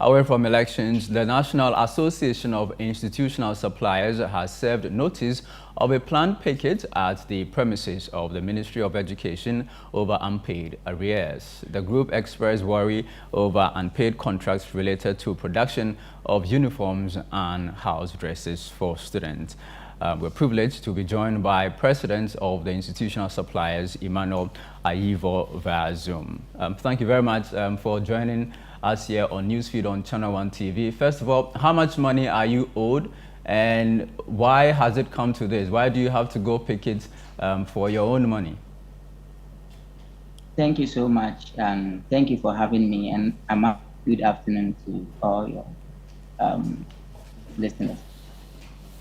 Away from elections, the National Association of Institutional Suppliers has served notice of a planned picket at the premises of the Ministry of Education over unpaid arrears. The group expressed worry over unpaid contracts related to production of uniforms and house dresses for students. We're privileged to be joined by President of the Institutional Suppliers, Emmanuel Ayivo, via Zoom. Thank you very much for joining us here on Newsfeed on ChannelOne TV. First of all, how much money are you owed and why has it come to this? Why do you have to go picket for your own money? Thank you so much, and thank you for having me, and good afternoon to all your listeners.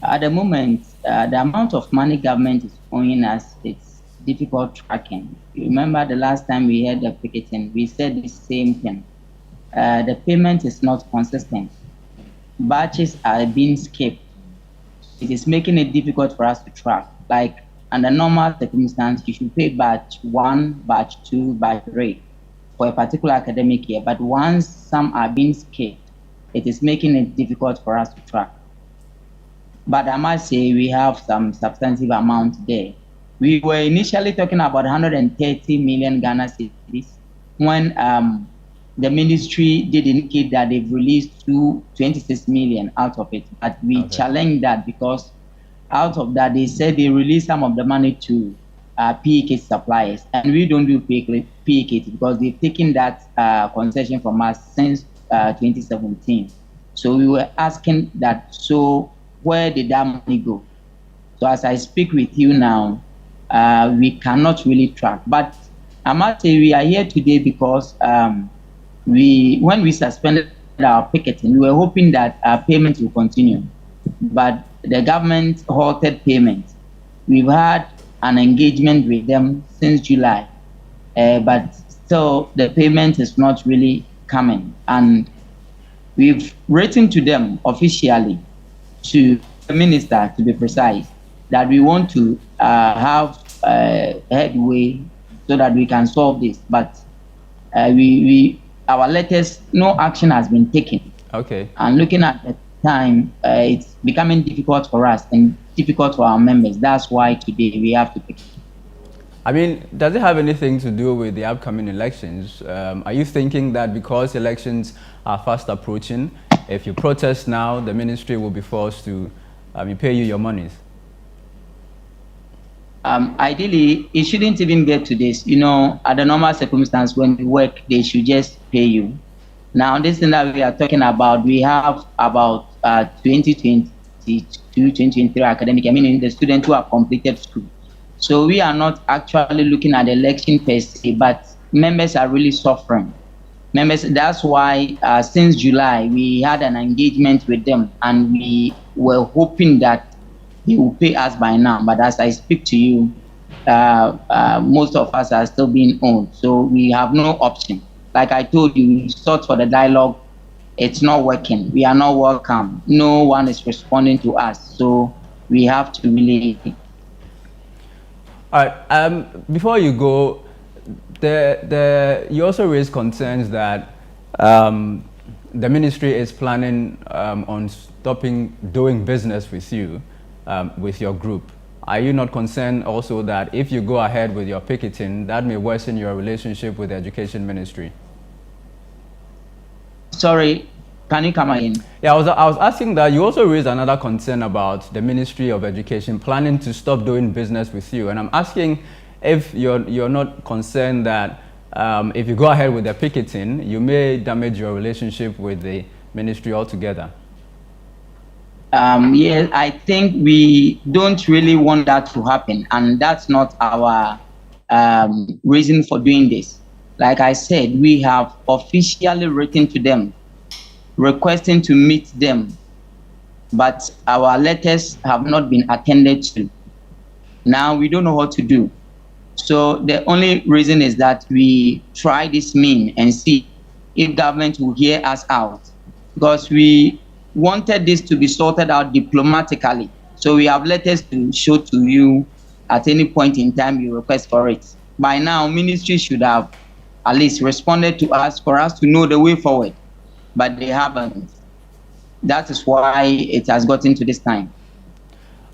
At the moment, the amount of money government is owing us, it's difficult tracking. You remember the last time we had the picketing, we said the same thing. The payment is not consistent. Batches are being skipped. It is making it difficult for us to track. Like under normal circumstances, you should pay batch 1, batch 2, batch 3 for a particular academic year. But once some are being skipped, it is making it difficult for us to track. But I must say we have some substantive amount there. We were initially talking about 130 million Ghana cedis when the ministry did indicate that they've released 26 million out of it. But we challenged that because out of that, they said they released some of the money to Picket suppliers. And we don't do Picket because they've taken that concession from us since 2017. So we were asking that, so where did that money go? So as I speak with you now, we cannot really track. But I must say we are here today because when we suspended our picketing, we were hoping that our payments will continue. But the government halted payment. We've had an engagement with them since July, but still the payment is not really coming. And we've written to them officially, to the minister to be precise, that we want to have headway so that we can solve this. But our letters, no action has been taken. Okay. And looking at the time, it's becoming difficult for us and difficult for our members. That's why today we have to pick. I mean, does it have anything to do with the upcoming elections? Are you thinking that because elections are fast approaching, if you protest now, the ministry will be forced to pay you your monies? Ideally, it shouldn't even get to this. You know, at the normal circumstance, when you work, they should just pay you. Now, this thing that we are talking about, we have about 2022, 2023 academic, the students who have completed school. So we are not actually looking at the election per se, but members are really suffering. Members, that's why since July, we had an engagement with them and we were hoping that they will pay us by now. But as I speak to you, most of us are still being owed. So we have no option. Like I told you, we sought for the dialogue. It's not working. We are not welcome. No one is responding to us. So we have to really... All right. Before you go, you also raised concerns that the ministry is planning on stopping doing business with you, with your group. Are you not concerned also that if you go ahead with your picketing, that may worsen your relationship with the education ministry? Sorry, can you come again? Yeah, I was asking that you also raised another concern about the Ministry of Education planning to stop doing business with you. And I'm asking if you're not concerned that if you go ahead with the picketing, you may damage your relationship with the ministry altogether. Yeah, I think we don't really want that to happen, and that's not our reason for doing this. Like I said, we have officially written to them requesting to meet them, but our letters have not been attended to. Now we don't know what to do. So the only reason is that we try this mean and see if government will hear us out, because we wanted this to be sorted out diplomatically. So we have letters to show to you at any point in time you request for it. By now, ministry should have at least responded to us for us to know the way forward. but they haven't. That is why it has gotten to this time.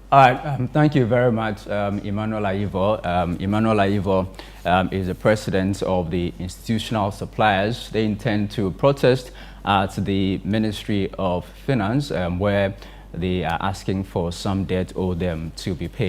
All right, thank you very much, Emmanuel Aivo. Emmanuel Aivo is the president of the Institutional Suppliers. They intend to protest at the Ministry of Finance, where they are asking for some debt owed them to be paid.